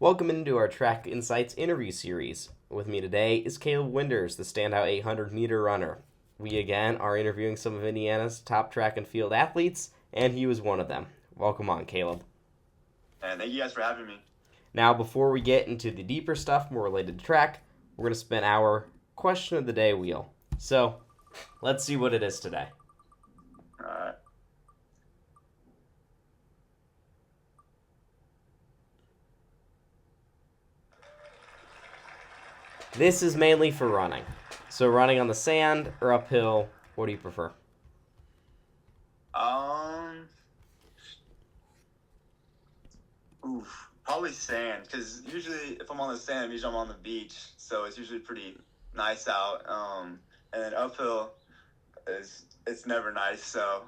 Welcome into our Track Insights interview series. With me today is Caleb Winders, the standout 800-meter runner. We again are interviewing some of Indiana's top track and field athletes, and he was one of them. Welcome on, Caleb. And thank you guys for having me. Now, before we get into the deeper stuff more related to track, we're going to spin our question of the day wheel. So, let's see what it is today. All right. This is mainly for running. So, running on the sand or uphill, what do you prefer? Um, Probably sand, because usually if I'm on the sand, usually I'm on the beach, so it's usually pretty nice out. And then uphill it's never nice, so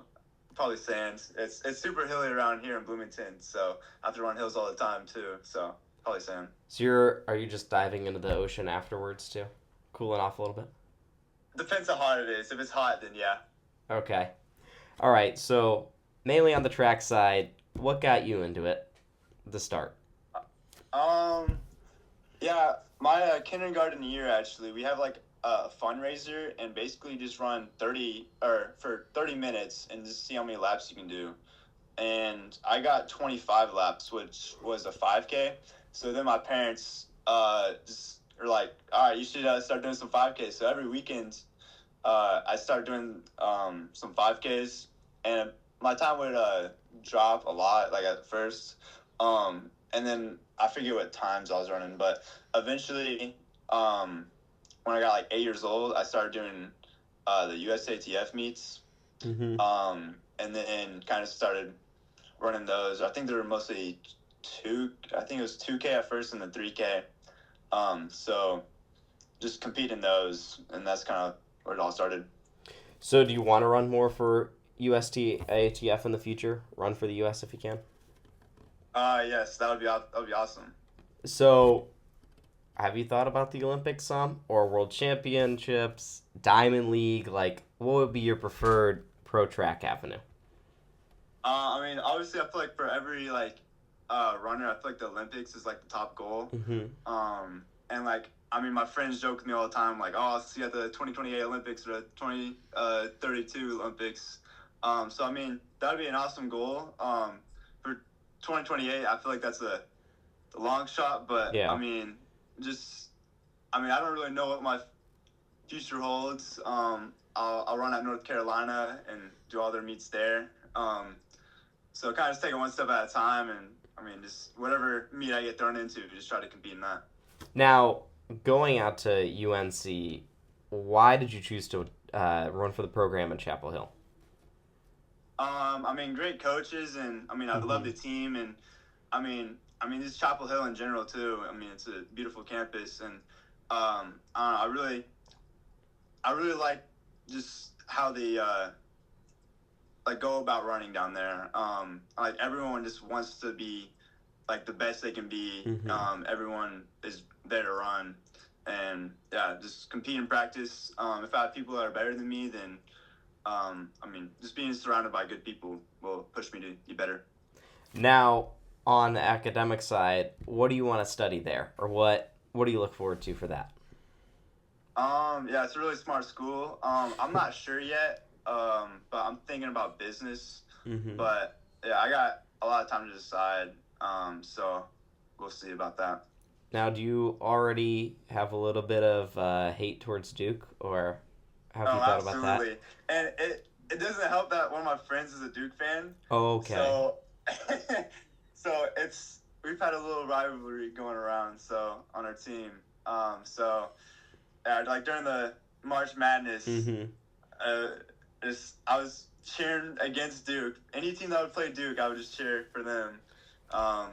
probably sand. It's super hilly around here in Bloomington, so I have to run hills all the time too. So probably sand. So, are you just diving into the ocean afterwards too? Cooling off a little bit? Depends how hot it is. If it's hot, then yeah. Okay. All right. So, mainly on the track side, what got you into it? The start. Um, Yeah, my kindergarten year actually, we have like a fundraiser and basically just run 30 or for 30 minutes and just see how many laps you can do. And I got 25 laps, which was a 5K. So then my parents just were like, "All right, you should start doing some 5Ks." So every weekend I started doing some 5Ks, and my time would drop a lot like at first. And then I forget what times I was running, but eventually, when I got like 8 years old, I started doing the USATF meets, Mm-hmm. and then kind of started running those. I think they were mostly two. I think it was 2K at first and then 3K. So just compete in those, and that's kind of where it all started. So, do you want to run more for UST in the future? Run for the US if you can. Yes, that would be awesome. So, have you thought about the Olympics some or World Championships, Diamond League? Like, what would be your preferred pro track avenue? I mean, obviously, I feel like for every runner, I feel like the Olympics is like the top goal. Mm-hmm. And like, I mean, my friends joke with me all the time, like, "Oh, I'll see you at the 2028 Olympics or the 2032 Olympics." So I mean, that would be an awesome goal. For 2028, I feel like that's the long shot, but I Yeah. mean, just, I mean, I don't really know what my future holds. I'll run at North Carolina and do all their meets there. So kind of just take it one step at a time, and I mean, just whatever meet I get thrown into, just try to compete in that. Now, going out to UNC, why did you choose to run for the program in Chapel Hill? I mean, great coaches, and I mean, I love Mm-hmm. the team, and this Chapel Hill in general too. I mean, it's a beautiful campus, and I don't know, I really like just how they like go about running down there. Like everyone just wants to be like the best they can be. Mm-hmm. Everyone is there to run, and yeah, just compete and practice. If I have people that are better than me, then I mean, just being surrounded by good people will push me to be better. Now, on the academic side, what do you want to study there, or what do you look forward to for that? Yeah, it's a really smart school. I'm not sure yet, but I'm thinking about business. Mm-hmm. But yeah, I got a lot of time to decide. So we'll see about that. Now, do you already have a little bit of hate towards Duke, or have you Oh, thought about that? absolutely. And it doesn't help that one of my friends is a Duke fan. Okay. So so it's we've had a little rivalry going around so on our team. So yeah, like during the March Madness, Mm-hmm. uh, I was cheering against Duke. Any team that would play Duke, I would just cheer for them. Um,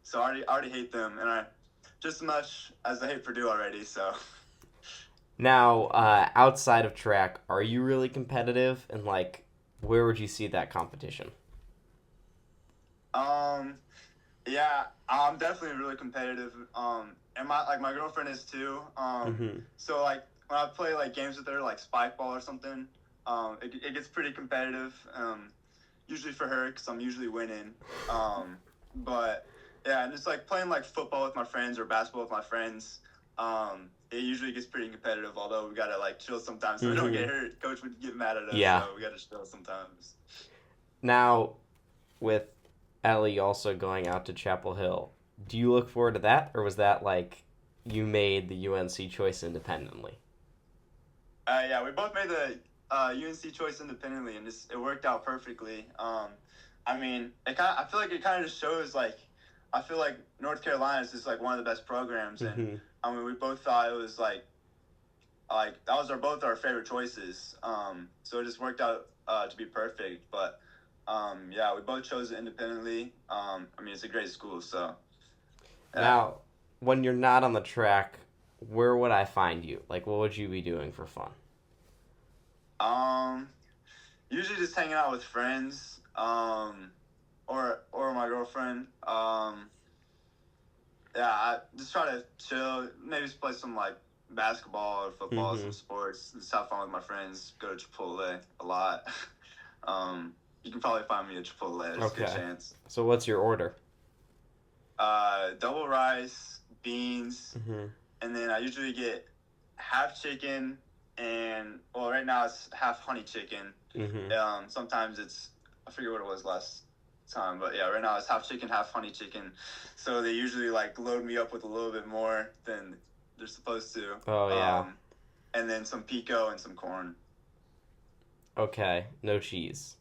so I already hate them, and I just as much as I hate Purdue already. So. Now, outside of track, are you really competitive? And like, where would you see that competition? Um, yeah, I'm definitely really competitive. And my girlfriend is too. Mm-hmm. So like when I play like games with her, like spike ball or something, it gets pretty competitive. Usually for her because I'm usually winning. But Yeah, and it's like playing like football with my friends or basketball with my friends. It usually gets pretty competitive. Although we gotta like chill sometimes so we don't Mm-hmm. get hurt. Coach would get mad at us, Yeah. so we gotta chill sometimes. Now, with Ellie also going out to Chapel Hill, do you look forward to that, or was that like you made the UNC choice independently? Yeah, we both made the UNC choice independently, and it worked out perfectly. I mean, I feel like it kind of just shows like I feel like North Carolina is just like one of the best programs, and Mm-hmm. I mean we both thought it was like that was both our favorite choices. So it just worked out to be perfect. But yeah, we both chose it independently. I mean, it's a great school, so yeah. Now, when you're not on the track, where would I find you? Like, what would you be doing for fun? Um, Usually just hanging out with friends. Or my girlfriend. Yeah, I just try to chill. Maybe just play some like basketball or football, Mm-hmm. some sports. Just have fun with my friends. Go to Chipotle a lot. You can probably find me at Chipotle. There's a good Okay. chance. So, what's your order? Double rice, beans, Mm-hmm. and then I usually get half chicken and well, right now it's half honey chicken. Mm-hmm. Sometimes it's I forget what it was last time, but yeah, right now it's half chicken, half honey chicken. So they usually like load me up with a little bit more than they're supposed to. Oh yeah. And then some pico and some corn. Okay. No cheese.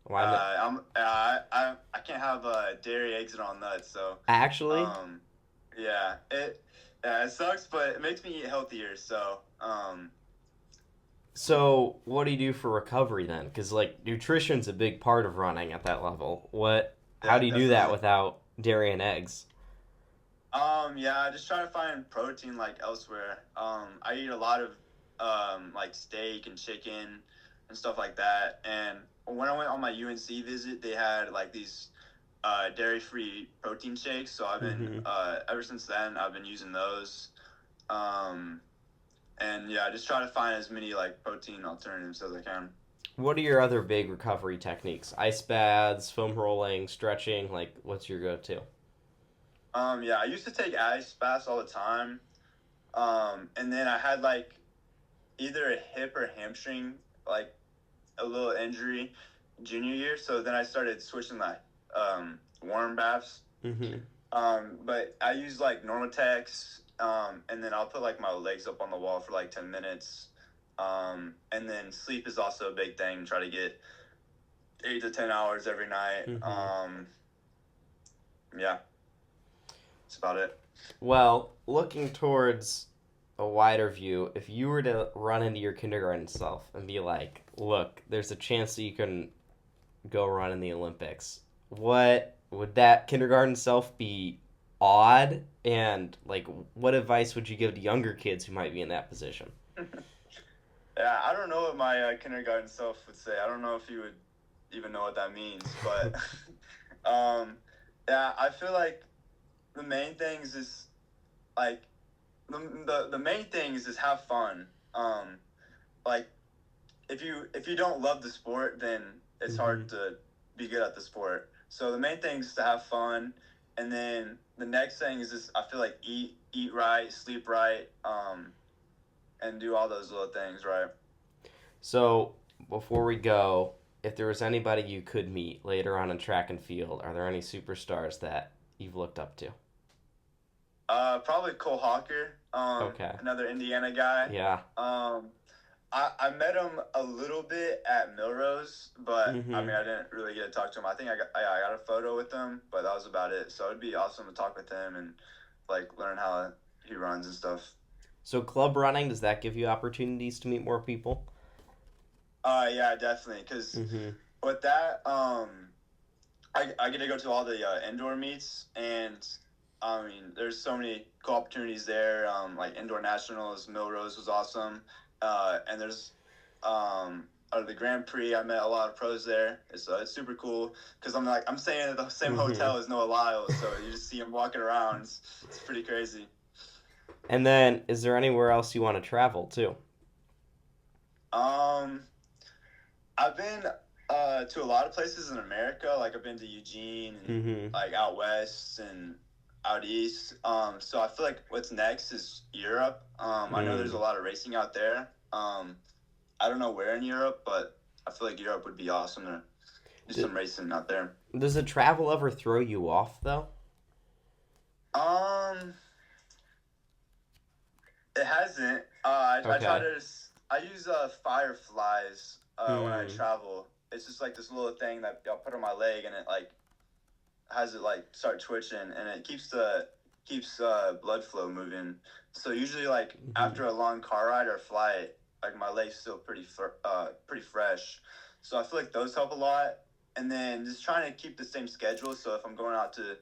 Why not? I can't have dairy, eggs, and all nuts. So Actually, um, yeah, it sucks, but it makes me eat healthier. So so what do you do for recovery then? Because like nutrition's a big part of running at that level. What? How yeah, do you do that definitely. without dairy and eggs? Yeah, I just try to find protein like elsewhere. I eat a lot of like steak and chicken and stuff like that. And when I went on my UNC visit, they had like these dairy-free protein shakes. So I've been Mm-hmm. ever since then I've been using those. Um, and yeah, I just try to find as many like protein alternatives as I can. What are your other big recovery techniques? Ice baths, foam rolling, stretching. Like, what's your go-to? Yeah, I used to take ice baths all the time. And then I had like either a hip or hamstring like a little injury junior year, so then I started switching like warm baths. Mm-hmm. But I use like Normatex, and then I'll put like my legs up on the wall for like 10 minutes. And then sleep is also a big thing. Try to get 8 to 10 hours every night. Mm-hmm. Yeah, that's about it. Well, looking towards a wider view, if you were to run into your kindergarten self and be like, "Look, there's a chance that you can go run in the Olympics," what would that kindergarten self be awed? And like, what advice would you give to younger kids who might be in that position? Yeah, I don't know what my kindergarten self would say. I don't know if he would even know what that means, but um, yeah, I feel like the main things is like the main thing is just have fun. Like if you don't love the sport, then it's Mm-hmm. hard to be good at the sport. So the main thing is to have fun, and then the next thing is just I feel like eat right, sleep right, and do all those little things right. So, before we go, if there was anybody you could meet later on in track and field, are there any superstars that you've looked up to? Probably Cole Hawker, Okay. another Indiana guy. Yeah. Um, I met him a little bit at Milrose, but I Mm-hmm. mean I didn't really get to talk to him. I think I got a photo with him, but that was about it. So it'd be awesome to talk with him and like learn how he runs and stuff. So, club running, does that give you opportunities to meet more people? Yeah, definitely. Because Mm-hmm. with that, I get to go to all the indoor meets, and I mean, there's so many cool opportunities there. Like indoor nationals, Milrose was awesome, and there's the Grand Prix. I met a lot of pros there. It's super cool because I'm staying at the same Mm-hmm. hotel as Noah Lyles, so you just see him walking around. It's pretty crazy. And then, is there anywhere else you want to travel to? Um, I've been. To a lot of places in America. Like I've been to Eugene and Mm-hmm. like out west and out east. So I feel like what's next is Europe. I know there's a Mm. lot of racing out there. I don't know where in Europe, but I feel like Europe would be awesome to do D- some racing out there. does the travel ever throw you off though? Um, it hasn't. I try Okay. to. I use fireflies when I Hmm. travel. It's just like this little thing that I'll put on my leg, and it like has it like start twitching, and it keeps blood flow moving. So usually, like Mm-hmm. after a long car ride or flight, like my leg's still pretty fresh. So I feel like those help a lot. And then just trying to keep the same schedule. So if I'm going out to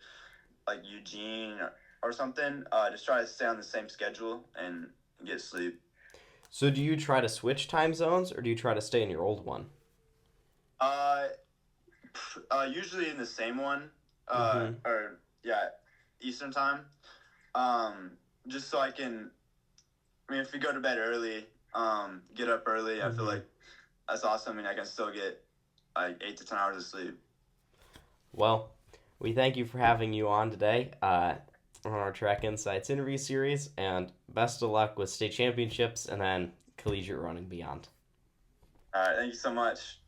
like Eugene or something, just try to stay on the same schedule and get sleep. So do you try to switch time zones or do you try to stay in your old one? Uh, Usually in the same one, Mm-hmm. or yeah, Eastern time. Um, just so I can. I mean, if you go to bed early, get up early, I feel Mm-hmm. like that's awesome. I mean, I can still get like 8 to 10 hours of sleep. Well, we thank you for having you on today on our Track Insights interview series, and best of luck with state championships and then collegiate running beyond. All right, thank you so much.